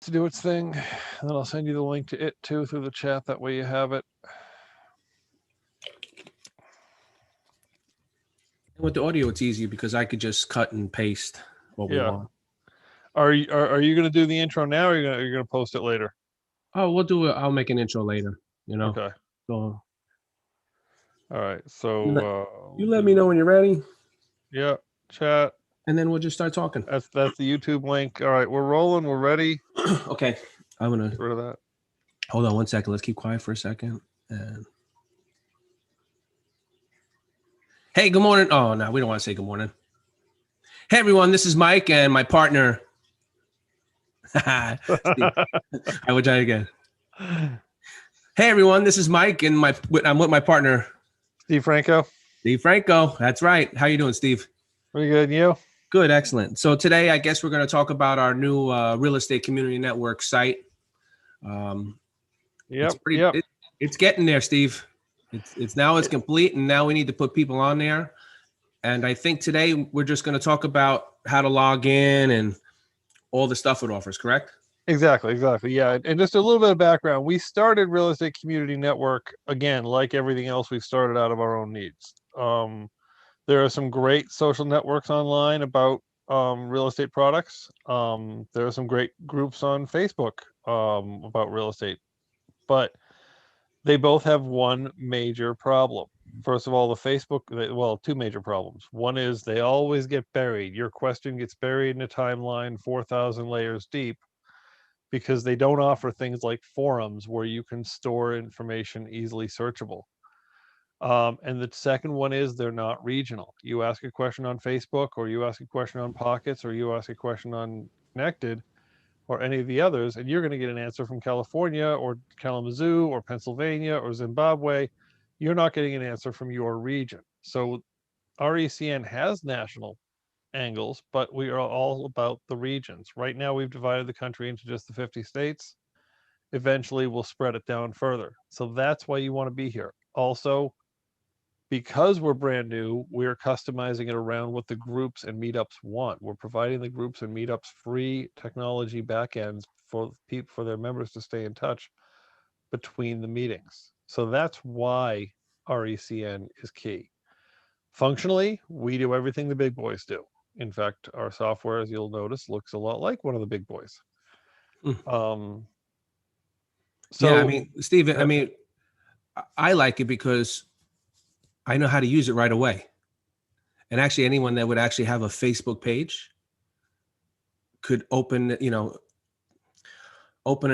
to do its thing, and then I'll send you the link to it too through the chat. That way you have it. And with the audio, it's easier because I could just cut and paste what we Yeah. want. Are you going to do the intro now, or are you going to post it later? Oh, we'll do it. I'll make an intro later. Okay. So All right. So you let me know when you're ready, yeah, chat. and then we'll just start talking. That's the YouTube link. All right, we're rolling. We're ready. Okay, I'm gonna Get rid of that. hold on 1 second. Let's keep quiet for a second. And hey, good morning. Oh no, we don't want to say good morning. Hey everyone, this is Mike and my partner. I will try again. Hey everyone, this is Mike and I'm with my partner Steve Franco. Steve Franco. That's right. How you doing, Steve? Pretty good. And you? Good, excellent. So today, I guess we're going to talk about our new real estate community network site. Yep. It's getting there, Steve. It's complete, and now we need to put people on there. And I think today we're just going to talk about how to log in and all the stuff it offers. Correct? Exactly. Yeah. And just a little bit of background. We started Real Estate Community Network, again, like everything else, we started out of our own needs. There are some great social networks online about real estate products. There are some great groups on Facebook about real estate, but they both have one major problem. First of all, two major problems. One is they always get buried. Your question gets buried in a timeline 4,000 layers deep, because they don't offer things like forums where you can store information easily searchable. And the second one is they're not regional. You ask a question on Facebook, or you ask a question on Pockets, or you ask a question on Connected, or any of the others, and you're going to get an answer from California or Kalamazoo or Pennsylvania or Zimbabwe. You're not getting an answer from your region. So RECN has national angles, but we are all about the regions. Right now, we've divided the country into just the 50 states. Eventually, we'll spread it down further. So that's why you want to be here. Also, because we're brand new, we're customizing it around what the groups and meetups want. We're providing the groups and meetups free technology backends for people, for their members to stay in touch between the meetings. So that's why RECN is key. Functionally, we do everything the big boys do. In fact, our software, as you'll notice, looks a lot like one of the big boys. So yeah, I mean, Steve, I mean, I like it because I know how to use it right away. And actually, anyone that would actually have a Facebook page could open an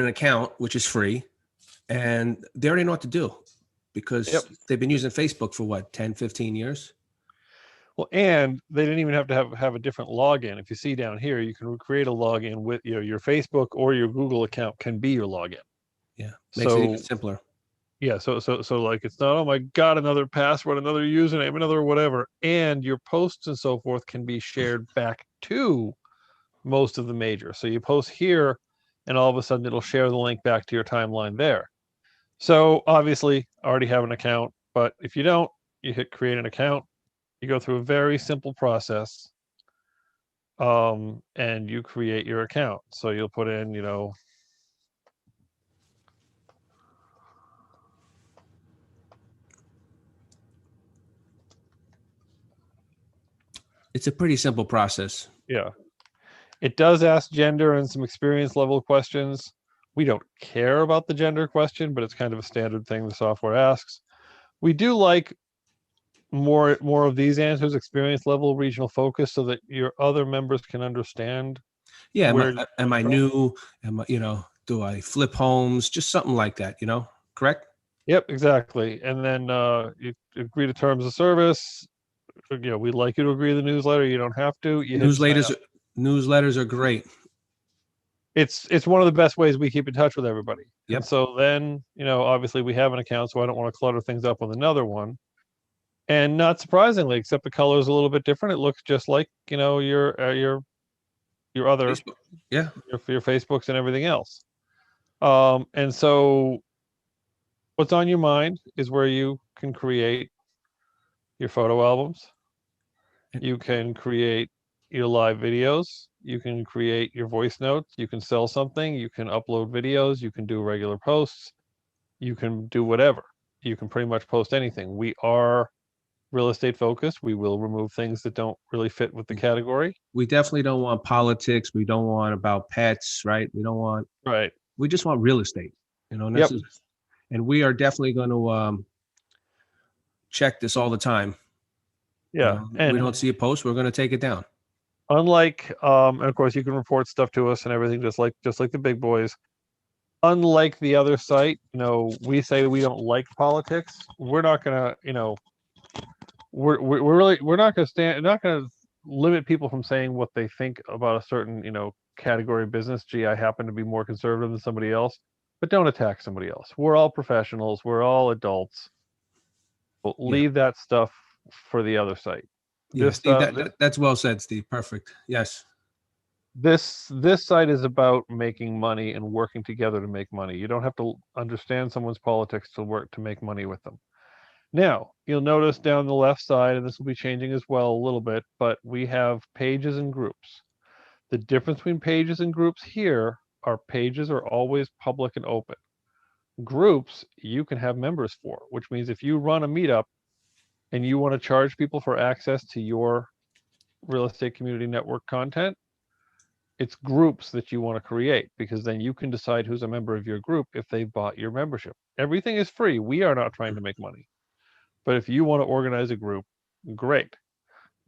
account, which is free, and they already know what to do because they've been using Facebook for what, 10, 15 years? Well, and they didn't even have to have a different login. If you see down here, you can create a login with your Facebook or your Google account can be your login. Yeah, makes it even simpler. Yeah, so like, it's not, oh my God, another password, another username, another whatever. And your posts and so forth can be shared back to most of the majors. So you post here, and all of a sudden it'll share the link back to your timeline there. So obviously, I already have an account, but if you don't, you hit create an account. You go through a very simple process, and you create your account. So you'll put in, it's a pretty simple process. Yeah. It does ask gender and some experience level questions. We don't care about the gender question, but it's kind of a standard thing the software asks. We do like more of these answers, experience level, regional focus, so that your other members can understand. Yeah, am I new? Do I flip homes? Just something like that, correct? Yep, exactly. And then you agree to terms of service. We'd like you to agree to the newsletter. You don't have to. Newsletters are great. It's one of the best ways we keep in touch with everybody. Yep. And so then, obviously we have an account, so I don't want to clutter things up with another one. And not surprisingly, except the color is a little bit different, it looks just like, your other Facebook. Yeah, your Facebooks and everything else. And so what's on your mind is where you can create your photo albums. You can create your live videos, you can create your voice notes, you can sell something, you can upload videos, you can do regular posts, you can do whatever. You can pretty much post anything. We are real estate focused. We will remove things that don't really fit with the category. We definitely don't want politics. We don't want about pets, right? We don't want. Right. We just want real estate. And Yep. and we are definitely going to check this all the time. Yeah. We don't see a post, we're going to take it down. Unlike, and of course, you can report stuff to us and everything, just like the big boys. Unlike the other site, we say we don't like politics. We're not gonna, we're not gonna limit people from saying what they think about a certain, category of business. Gee, I happen to be more conservative than somebody else, but don't attack somebody else. We're all professionals. We're all adults. But leave that stuff for the other site. Yeah, Steve, that's well said, Steve. Perfect. Yes. This site is about making money and working together to make money. You don't have to understand someone's politics to work to make money with them. Now, you'll notice down the left side, and this will be changing as well a little bit, but we have pages and groups. The difference between pages and groups here are pages are always public and open. Groups you can have members for, which means if you run a meetup and you want to charge people for access to your real estate community network content, it's groups that you want to create, because then you can decide who's a member of your group if they bought your membership. Everything is free. We are not trying to make money. But if you want to organize a group, great.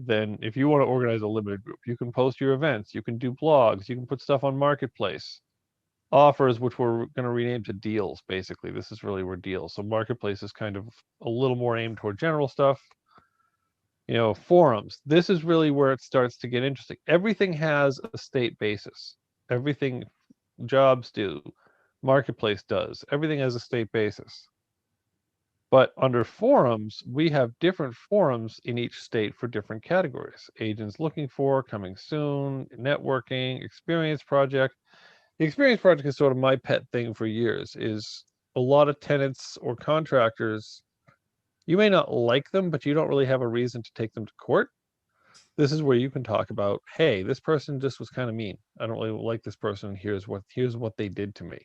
Then if you want to organize a limited group, you can post your events, you can do blogs, you can put stuff on Marketplace. Offers, which we're going to rename to deals, basically. This is really where deals. So Marketplace is kind of a little more aimed toward general stuff. Forums. This is really where it starts to get interesting. Everything has a state basis. Everything jobs do, Marketplace does. Everything has a state basis. But under forums, we have different forums in each state for different categories. Agents looking for, coming soon, networking, experience project. The experience project is sort of my pet thing for years, is a lot of tenants or contractors, you may not like them, but you don't really have a reason to take them to court. This is where you can talk about, hey, this person just was kind of mean. I don't really like this person. Here's what they did to me.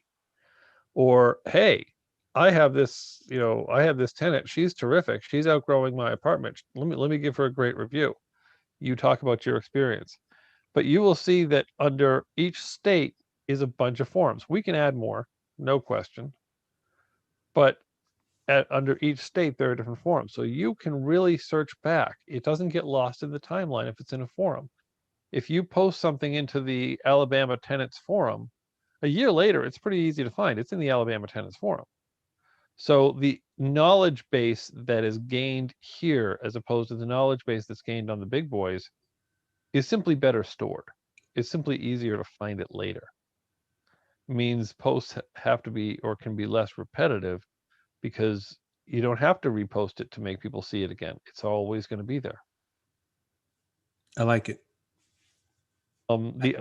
Or, hey, I have this tenant. She's terrific. She's outgrowing my apartment. Let me give her a great review. You talk about your experience. But you will see that under each state is a bunch of forums. We can add more, no question. But under each state, there are different forums. So you can really search back. It doesn't get lost in the timeline if it's in a forum. If you post something into the Alabama Tenants Forum, a year later, it's pretty easy to find. It's in the Alabama Tenants Forum. So the knowledge base that is gained here, as opposed to the knowledge base that's gained on the big boys, is simply better stored. It's simply easier to find it later. Means posts have to be, or can be, less repetitive, because you don't have to repost it to make people see it again. It's always going to be there. I like it. The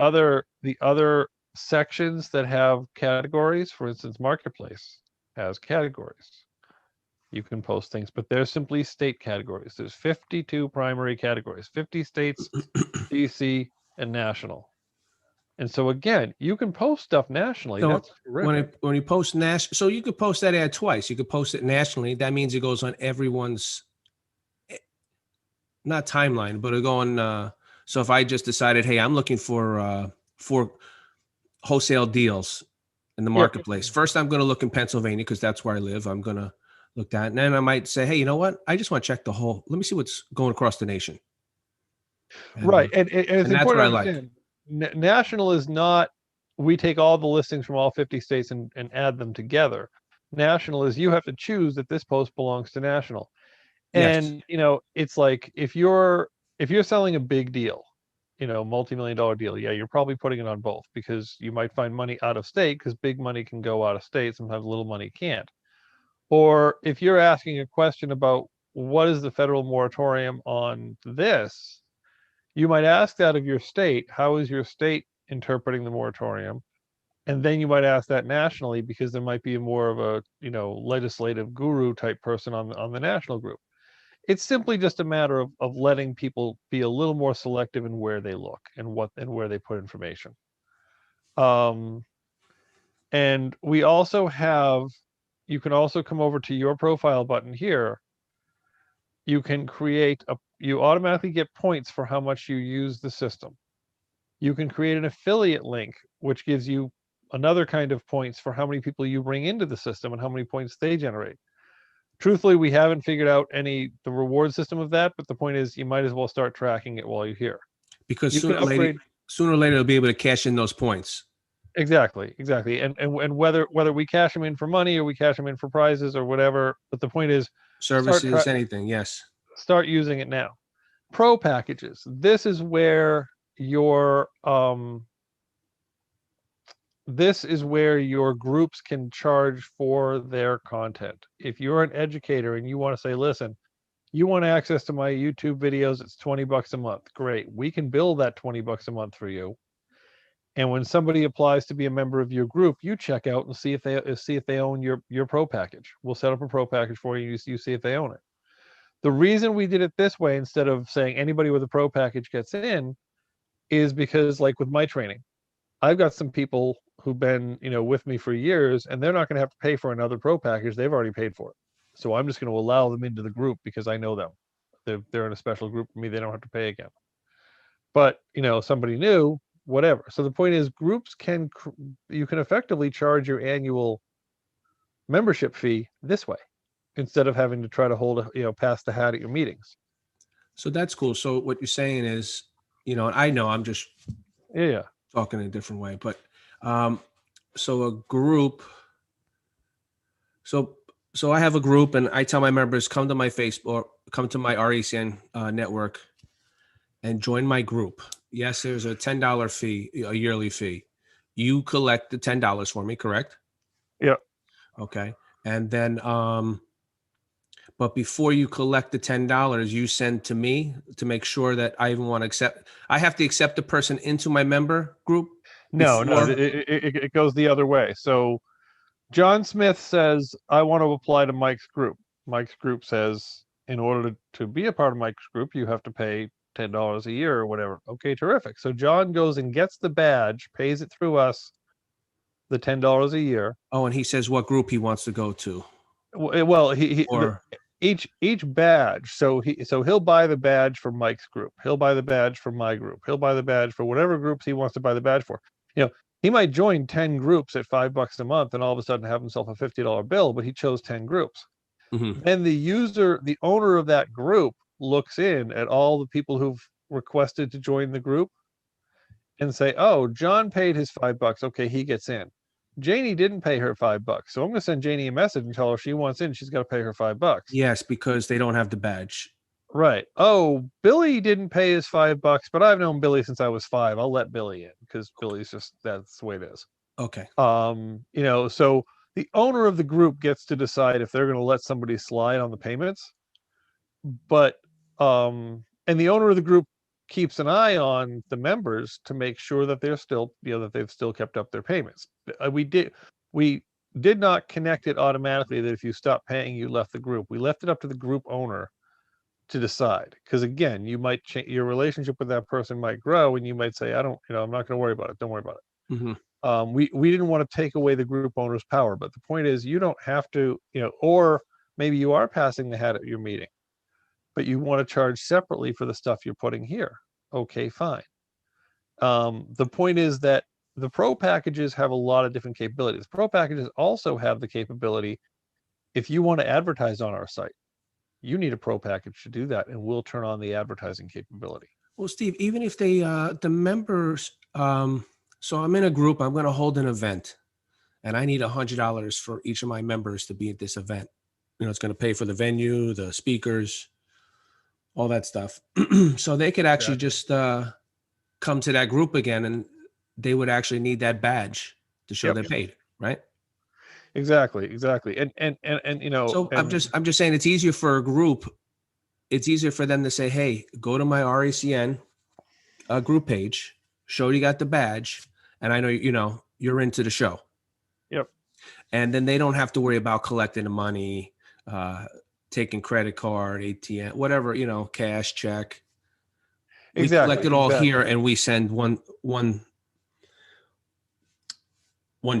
other sections that have categories, for instance, Marketplace has categories. You can post things, but they're simply state categories. There's 52 primary categories, 50 states, DC, and national. And so again, you can post stuff nationally. So that's terrific. When you post national, so you could post that ad twice. You could post it nationally. That means it goes on everyone's, not timeline, but it'll go on. So if I just decided, hey, I'm looking for wholesale deals in the Marketplace. First, I'm going to look in Pennsylvania because that's where I live. I'm going to look that. And then I might say, hey, you know what? I just want to check the whole, let me see what's going across the nation. Right. And it's important to understand. Like. National is not, we take all the listings from all 50 states and add them together. National is, you have to choose that this post belongs to national. And, it's like, if you're selling a big deal, multi-million-dollar deal, yeah, you're probably putting it on both, because you might find money out of state, because big money can go out of state. Sometimes little money can't. Or if you're asking a question about what is the federal moratorium on this, you might ask that of your state. How is your state interpreting the moratorium? And then you might ask that nationally, because there might be more of a, legislative guru type person on the national group. it's simply just a matter of letting people be a little more selective in where they look and where they put information. And we also have, you can also come over to your profile button here. You can you automatically get points for how much you use the system. You can create an affiliate link, which gives you another kind of points for how many people you bring into the system and how many points they generate. Truthfully, we haven't figured out the reward system of that, but the point is you might as well start tracking it while you're here. Because You can upgrade. sooner or later, they'll be able to cash in those points. Exactly. And whether we cash them in for money or we cash them in for prizes or whatever, but the point is Services, anything, yes. start using it now. Pro packages. This is where your groups can charge for their content. If you're an educator and you want to say, listen, you want access to my YouTube videos, it's $20 a month. Great. We can bill that $20 a month for you. And when somebody applies to be a member of your group, you check out and see if they own your pro package. We'll set up a pro package for you. You see if they own it. The reason we did it this way instead of saying anybody with a pro package gets in is because, like with my training, I've got some people who've been, with me for years, and they're not going to have to pay for another pro package. They've already paid for it. So I'm just going to allow them into the group because I know them. They're in a special group for me. They don't have to pay again. But, somebody new, whatever. So the point is, groups you can effectively charge your annual membership fee this way instead of having to try to pass the hat at your meetings. So that's cool. So what you're saying is, I know I'm just talking in a different way, but so a group. So I have a group, and I tell my members, come to my Facebook or come to my RECN network and join my group. Yes, there's a $10 fee, a yearly fee. You collect the $10 for me, correct? Yeah. Okay. And then, but before you collect the $10, you send to me to make sure that I even want to accept. I have to accept the person into my member group. No, it goes the other way. So John Smith says, I want to apply to Mike's group. Mike's group says, in order to be a part of Mike's group, you have to pay $10 a year or whatever. Okay, terrific. So John goes and gets the badge, pays it through us, the $10 a year. Oh, and he says what group he wants to go to. Well, each badge. So he'll buy the badge for Mike's group. He'll buy the badge for my group. He'll buy the badge for whatever groups he wants to buy the badge for. He might join 10 groups at $5 a month and all of a sudden have himself a $50 bill, but he chose 10 groups. Mm-hmm. Then the owner of that group looks in at all the people who've requested to join the group and say, oh, John paid his $5. Okay, he gets in. Janie didn't pay her $5. So I'm going to send Janie a message and tell her she wants in. She's got to pay her $5. Yes, because they don't have the badge. Right. Oh, Billy didn't pay his $5, but I've known Billy since I was 5. I'll let Billy in because Billy's that's the way it is. Okay. So the owner of the group gets to decide if they're going to let somebody slide on the payments. But and the owner of the group keeps an eye on the members to make sure that they're still, that they've still kept up their payments. We did not connect it automatically that if you stop paying, you left the group. We left it up to the group owner to decide, because again, you might your relationship with that person might grow, and you might say, I'm not going to worry about it. Don't worry about it. Mm-hmm. We didn't want to take away the group owner's power, but the point is, you don't have to, or maybe you are passing the hat at your meeting, but you want to charge separately for the stuff you're putting here. Okay, fine. The point is that the pro packages have a lot of different capabilities. Pro packages also have the capability, if you want to advertise on our site, you need a pro package to do that, and we'll turn on the advertising capability. Well, Steve, even if they, the members, so I'm in a group, I'm going to hold an event, and I need $100 for each of my members to be at this event. It's going to pay for the venue, the speakers, all that stuff. So they could actually just come to that group again, and they would actually need that badge to show they paid, right? Exactly. And So I'm just saying, it's easier for a group. It's easier for them to say, hey, go to my RECN group page, show you got the badge, and I know, you're into the show. Yep. And then they don't have to worry about collecting the money, taking credit card, ATM, whatever, cash, check. We Exactly. collect it all Exactly. here, and we send one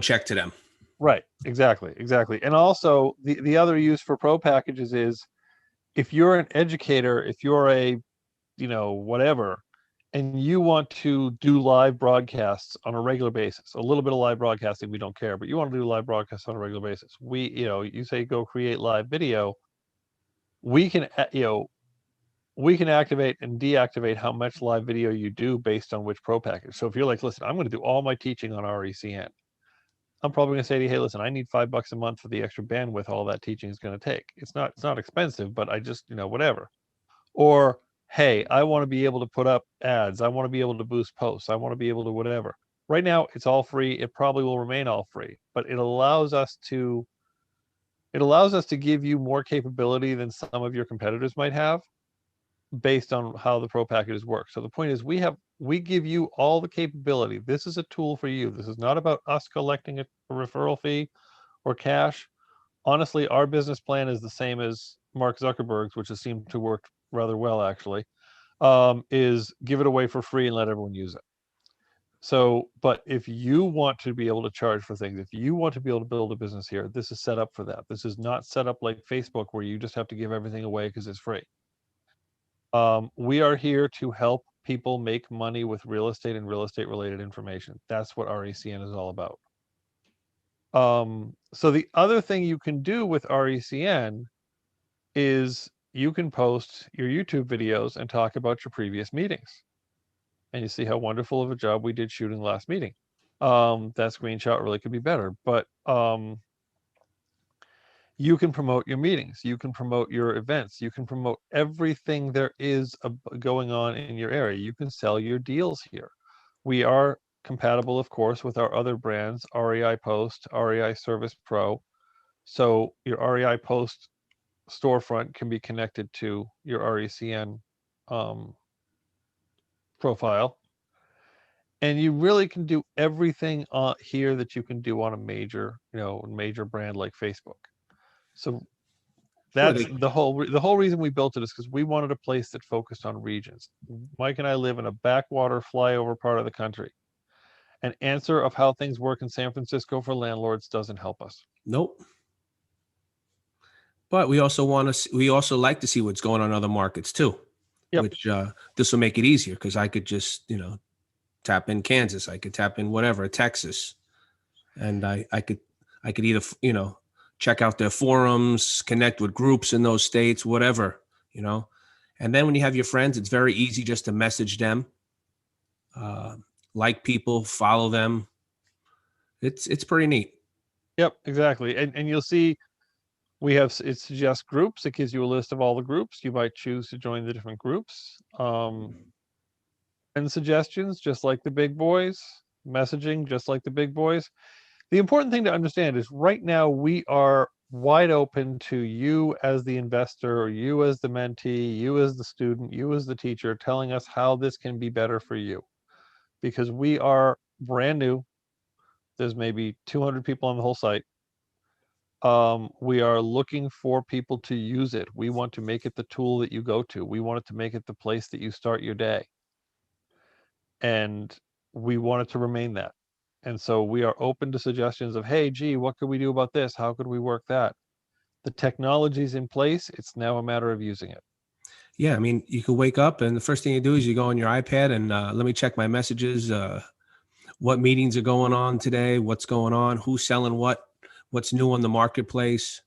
check to them. Right. Exactly. Exactly. And also the other use for pro packages is if you're an educator, if you're a, whatever, and you want to do live broadcasts on a regular basis, a little bit of live broadcasting, we don't care, but you want to do live broadcasts on a regular basis. You say go create live video, we can, we can activate and deactivate how much live video you do based on which pro package. So if you're like, listen, I'm going to do all my teaching on RECN, I'm probably going to say to you, hey, listen, I need $5 a month for the extra bandwidth all that teaching is going to take. It's not expensive, but I just, whatever. Or, hey, I want to be able to put up ads. I want to be able to boost posts. I want to be able to whatever. Right now, it's all free. It probably will remain all free, but it allows us to give you more capability than some of your competitors might have based on how the pro packages work. So the point is we give you all the capability. This is a tool for you. This is not about us collecting a referral fee or cash. Honestly, our business plan is the same as Mark Zuckerberg's, which has seemed to work rather well actually. Is give it away for free and let everyone use it. So, but if you want to be able to charge for things, if you want to be able to build a business here, this is set up for that. This is not set up like Facebook where you just have to give everything away because it's free. We are here to help people make money with real estate and real estate related information. That's what RECN is all about. So the other thing you can do with RECN is you can post your YouTube videos and talk about your previous meetings. And you see how wonderful of a job we did shooting the last meeting. That screenshot really could be better, but you can promote your meetings, you can promote your events, you can promote everything there is going on in your area. You can sell your deals here. We are compatible, of course, with our other brands, REI Post, REI Service Pro. So your REI Post storefront can be connected to your RECN profile. And you really can do everything here that you can do on a major brand like Facebook. So Sure, that's the whole reason we built it is because we wanted a place that focused on regions. Mike and I live in a backwater flyover part of the country. An answer of how things work in San Francisco for landlords doesn't help us. Nope. But we also like to see what's going on in other markets too, Yep. which this will make it easier because I could just, tap in Kansas, I could tap in whatever, Texas, and I could either, check out their forums, connect with groups in those states, whatever, And then when you have your friends, it's very easy just to message them, like people, follow them. It's pretty neat. Yep, exactly. And you'll see it suggests groups. It gives you a list of all the groups. You might choose to join the different groups. And suggestions, just like the big boys, messaging, just like the big boys. The important thing to understand is right now we are wide open to you as the investor, or you as the mentee, you as the student, you as the teacher, telling us how this can be better for you. Because we are brand new. There's maybe 200 people on the whole site. We are looking for people to use it. We want to make it the tool that you go to. We want it to make it the place that you start your day. And we want it to remain that. And so we are open to suggestions of, hey, gee, what could we do about this? How could we work that? The technology's in place. It's now a matter of using it. Yeah, I mean, you could wake up and the first thing you do is you go on your iPad and let me check my messages. What meetings are going on today? What's going on? Who's selling what? What's new on the marketplace?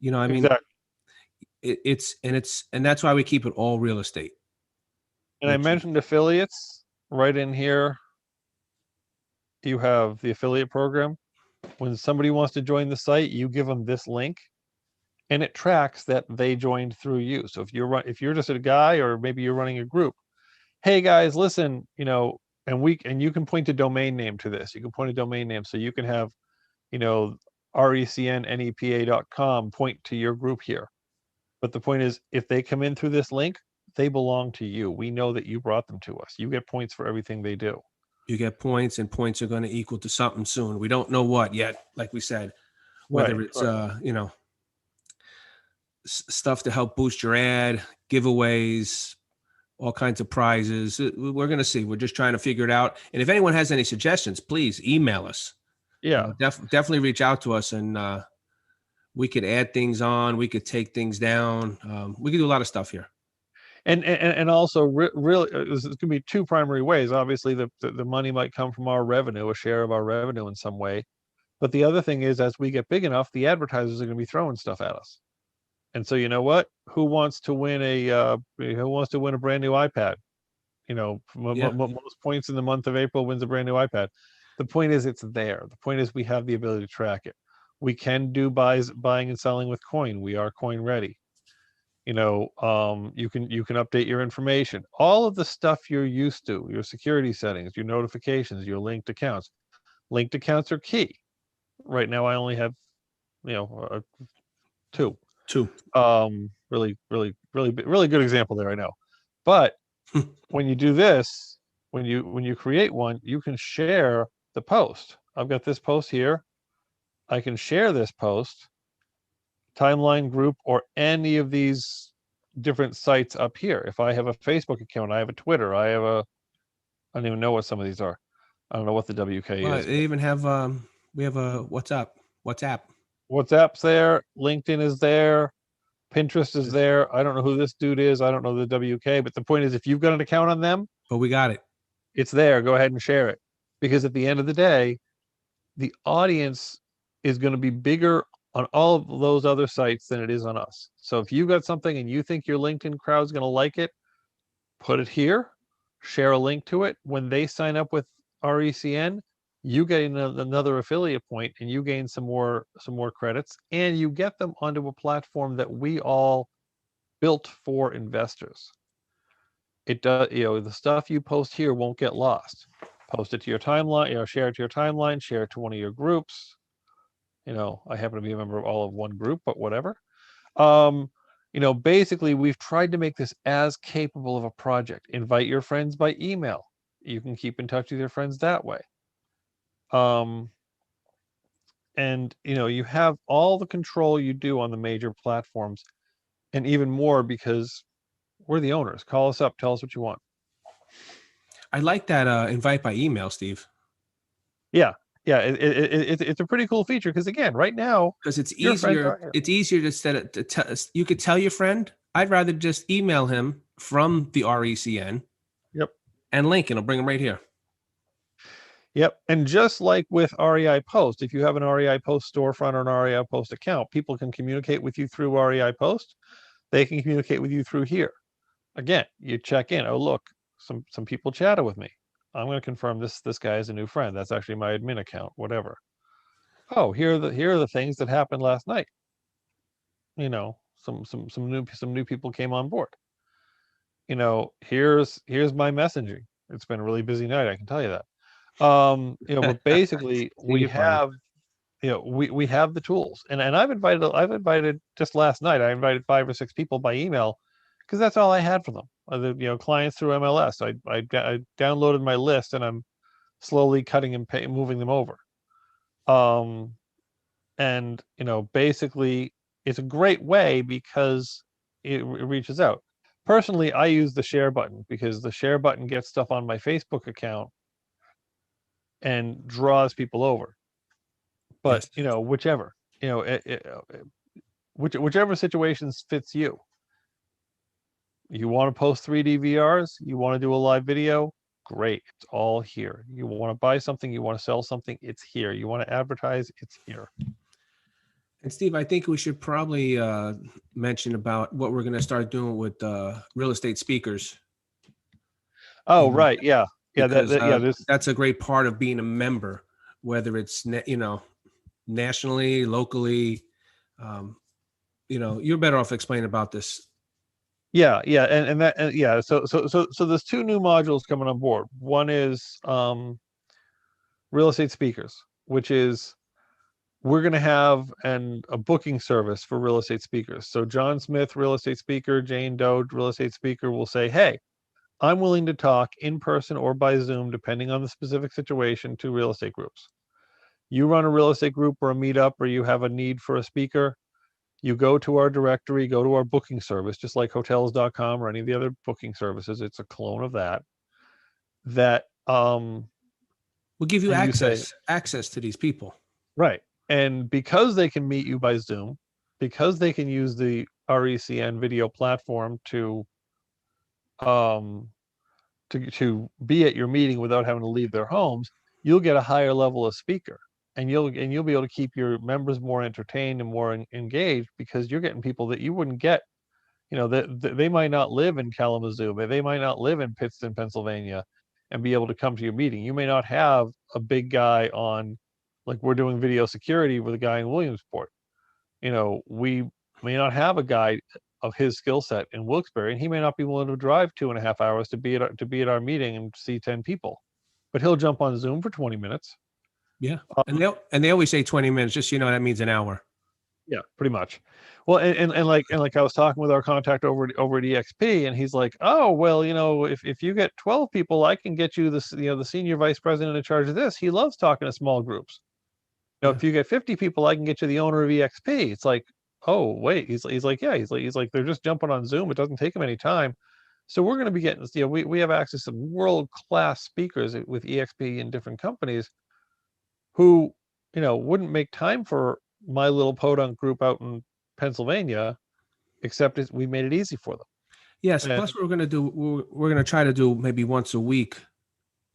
I mean, Exactly. and that's why we keep it all real estate. And I mentioned affiliates right in here. You have the affiliate program. When somebody wants to join the site, you give them this link and it tracks that they joined through you. So if you're just a guy, or maybe you're running a group, hey guys, listen, and you can point a domain name to this. You can point a domain name, so you can have, recnnepa.com point to your group here. But the point is, if they come in through this link, they belong to you. We know that you brought them to us. You get points for everything they do. You get points, and points are going to equal to something soon. We don't know what yet, like we said, whether it's, stuff to help boost your ad, giveaways, all kinds of prizes. We're going to see. We're just trying to figure it out. And if anyone has any suggestions, please email us. Yeah. Definitely reach out to us, and we could add things on. We could take things down. We could do a lot of stuff here. And also really, there's going to be two primary ways. Obviously, the money might come from our revenue, a share of our revenue in some way. But the other thing is, as we get big enough, the advertisers are going to be throwing stuff at us. And so, you know what? Who wants to win a brand new iPad? Most points in the month of April wins a brand new iPad. The point is, it's there. The point is, we have the ability to track it. We can do buying and selling with coin. We are coin ready. You can update your information. All of the stuff you're used to, your security settings, your notifications, your linked accounts. Linked accounts are key. Right now, I only have, two. Really, really, really, really good example there, I know. But when you do this, when you create one, you can share the post. I've got this post here. I can share this post, timeline, group, or any of these different sites up here. If I have a Facebook account, I have a Twitter, I don't even know what some of these are. I don't know what the WK is. They even have we have a WhatsApp. WhatsApp's there, LinkedIn is there, Pinterest is there. I don't know who this dude is. I don't know the WK, but the point is, if you've got an account on them, but we got it. It's there. Go ahead and share it, because at the end of the day, the audience is going to be bigger on all of those other sites than it is on us. So if you got something and you think your LinkedIn crowd's going to like it, put it here, share a link to it. When they sign up with RECN, you get another affiliate point, and you gain some more credits, and you get them onto a platform that we all built for investors. It does, the stuff you post here won't get lost. Post it to your timeline, share it to your timeline, share it to one of your groups. I happen to be a member of all of one group, but whatever. Basically, we've tried to make this as capable of a project. Invite your friends by email. You can keep in touch with your friends that way. And you have all the control you do on the major platforms, and even more, because we're the owners. Call us up, tell us what you want. I like that invite by email, Steve. Yeah, it's a pretty cool feature, because again, right now, because it's easier. It's easier to set it. You could tell your friend, I'd rather just email him from the RECN. Yep. And link, and I'll bring him right here. Yep. And just like with REI Post, if you have an REI Post storefront or an REI Post account, people can communicate with you through REI Post. They can communicate with you through here. Again, you check in. Oh, look, some people chatted with me. I'm going to confirm this guy is a new friend. That's actually my admin account, whatever. Oh, here are the things that happened last night. Some new people came on board. Here's my messaging. It's been a really busy night, I can tell you that. But basically we have we have the tools, and I've invited just last night, I invited 5 or 6 people by email, because that's all I had for them. Clients through MLS. I downloaded my list, and I'm slowly cutting and moving them over. And basically it's a great way, because it reaches out. Personally, I use the share button, because the share button gets stuff on my Facebook account and draws people over. But yes. Whichever situations fits you. You want to post 3D VRs, you want to do a live video, great, it's all here. You want to buy something, you want to sell something, it's here. You want to advertise, it's here. And Steve, I think we should probably mention about what we're going to start doing with real estate speakers. Oh, right, yeah. Because, that's a great part of being a member, whether it's nationally, locally. You're better off explaining about this. Yeah, So there's 2 new modules coming on board. One is real estate speakers, which is, we're going to have a booking service for real estate speakers. So John Smith, real estate speaker, Jane Doe, real estate speaker, will say, hey, I'm willing to talk in person or by Zoom, depending on the specific situation, to real estate groups. You run a real estate group or a meetup, or you have a need for a speaker, You go to our directory, go to our booking service, just like hotels.com or any of the other booking services. It's a clone of that. That We'll give you and you say, access to these people. right. And because they can meet you by Zoom, because they can use the RECN video platform um to be at your meeting without having to leave their homes, you'll get a higher level of speaker, and you'll be able to keep your members more entertained and more engaged, because you're getting people that you wouldn't get. That they might not live in Kalamazoo, but they might not live in Pittston, Pennsylvania, and be able to come to your meeting. You may not have a big guy on, like we're doing video security with a guy in Williamsport. We may not have a guy of his skill set in Wilkes-Barre, and he may not be willing to drive 2.5 hours to be at our meeting and see 10 people, but he'll jump on Zoom for 20 minutes. Yeah, and they always say 20 minutes. Just that means an hour. Yeah, pretty much. Well, and like I was talking with our contact over at EXP, and he's like, "Oh, well, if you get 12 people, I can get you the senior vice president in charge of this. He loves talking to small groups. Yeah. If you get 50 people, I can get you the owner of EXP." It's like, oh wait, he's like, yeah, he's like, they're just jumping on Zoom. It doesn't take them any time. So we're going to be getting, we have access to world-class speakers with EXP in different companies who, wouldn't make time for my little podunk group out in Pennsylvania, except we made it easy for them. Yes. And, Plus, we're going to try to do maybe once a week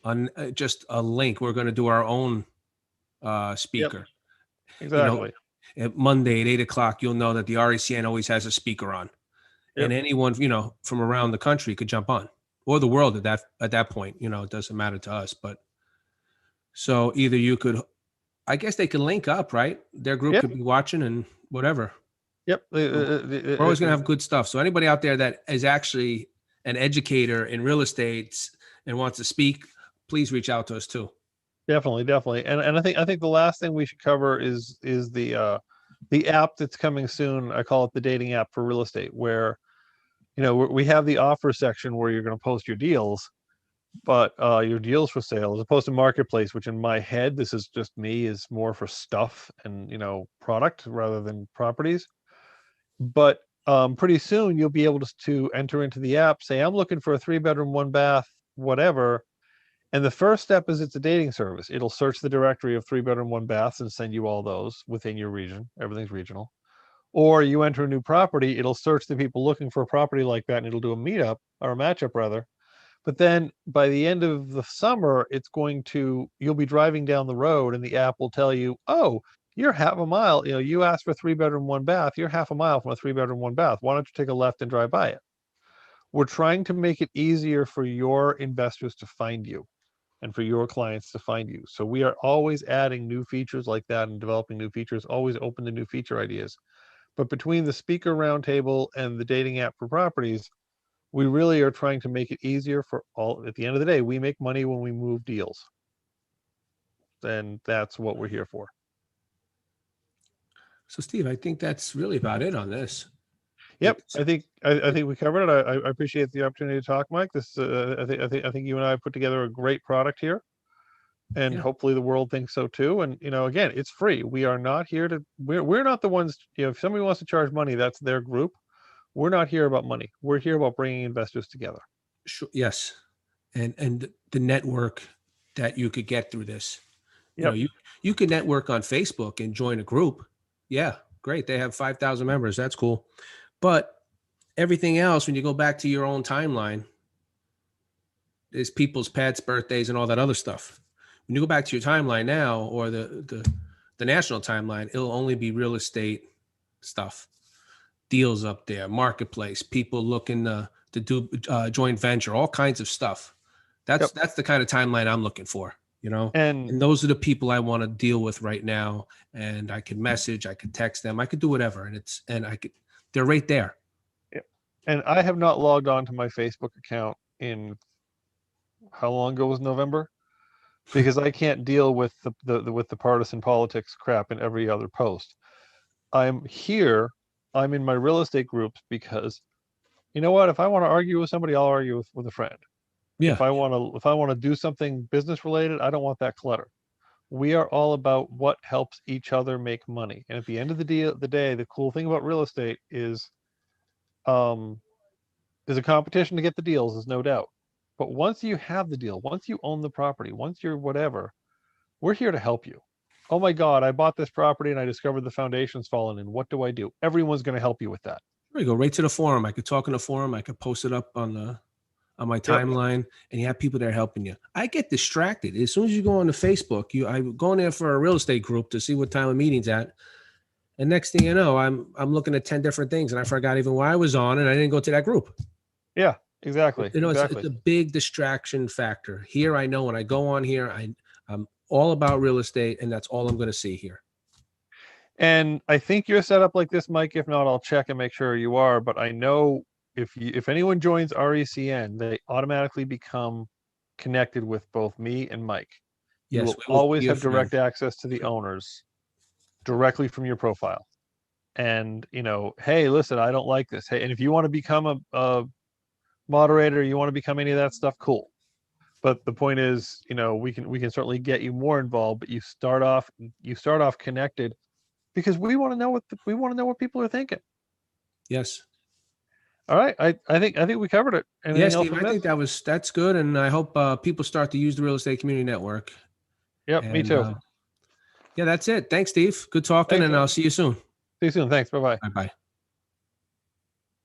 on just a link. We're going to do our own speaker. Yep, exactly. At Monday at 8:00, you'll know that the RECN always has a speaker on, and anyone from around the country could jump on, or the world at that point. It doesn't matter to us. But so either you could, I guess they can link up, right? Their group could be watching and whatever. Yep. We're always going to have good stuff. So anybody out there that is actually an educator in real estate and wants to speak, please reach out to us too. Definitely. And I think the last thing we should cover is the app that's coming soon. I call it the dating app for real estate, where we have the offer section where you're going to post your deals, but your deals for sale, as opposed to marketplace, which in my head, this is just me, is more for stuff and product rather than properties. But pretty soon you'll be able to enter into the app, say, I'm looking for a 3-bedroom, 1-bath, whatever. And the first step is it's a dating service. It'll search the directory of 3-bedroom, 1-baths and send you all those within your region. Everything's regional. Or you enter a new property, it'll search the people looking for a property like that, and it'll do a meetup, or a matchup rather. But then by the end of the summer, you'll be driving down the road and the app will tell you, oh, you're half a mile. You asked for 3-bedroom, 1-bath. You're half a mile from a 3-bedroom, 1-bath. Why don't you take a left and drive by it? We're trying to make it easier for your investors to find you and for your clients to find you. So we are always adding new features like that and developing new features, always open to new feature ideas. But between the speaker roundtable and the dating app for properties, we really are trying to make it easier for all. At the end of the day, we make money when we move deals. And that's what we're here for. So Steve, I think that's really about it on this. Yep, I think we covered it. I appreciate the opportunity to talk, Mike. This I think you and I have put together a great product here, and hopefully the world thinks so too. And again, it's free. We are not here to. We're not the ones. If somebody wants to charge money, that's their group. We're not here about money. We're here about bringing investors together. Sure, yes, and the network that you could get through this. Yep. You could network on Facebook and join a group. Yeah, great. They have 5,000 members. That's cool. But everything else, when you go back to your own timeline, is people's pets, birthdays, and all that other stuff. When you go back to your timeline now, or the national timeline, it'll only be real estate stuff, deals up there, marketplace, people looking to do joint venture, all kinds of stuff. That's the kind of timeline I'm looking for. And those are the people I want to deal with right now. And I can message, I can text them, I could do whatever, they're right there. Yeah. And I have not logged on to my Facebook account in how long ago was November? Because I can't deal with the partisan politics crap in every other post. I'm here. I'm in my real estate groups because you know what? If I want to argue with somebody, I'll argue with a friend. Yeah. If I want to do something business related, I don't want that clutter. we are all about what helps each other make money. And at the end of the day, the cool thing about real estate is, there's a competition to get the deals, there's no doubt. But once you have the deal, once you own the property, once you're whatever, we're here to help you. Oh my God, I bought this property and I discovered the foundation's fallen in. What do I do? Everyone's going to help you with that. There you go, right to the forum. I could talk in the forum. I could post it up on my Yep. timeline, and you have people there helping you. I get distracted as soon as you go on the Facebook. I go in there for a real estate group to see what time a meeting's at, and next thing you know, I'm looking at 10 different things, and I forgot even why I was on, and I didn't go to that group. Yeah, exactly. You know, exactly. it's a big distraction factor. Here, I know when I go on here, I'm all about real estate, and that's all I'm going to see here. And I think you're set up like this, Mike. If not, I'll check and make sure you are. But I know if anyone joins RECN, they automatically become connected with both me and Mike. You Yes, will always have direct access to the owners directly from your profile. And hey, listen, I don't like this. Hey, and if you want to become a moderator, you want to become any of that stuff, cool. But the point is, we can certainly get you more involved. But you start off connected, because we want to know what people are thinking. Yes. All right. I think we covered it. Anything Yes, else Steve, we I think that's good, and I hope people start to use the Real Estate Community Network. Yep, me too. Yeah, that's it. Thanks, Steve. Good talking, Thanks, and man. I'll see you soon. See you soon. Thanks. Bye-bye. Bye-bye.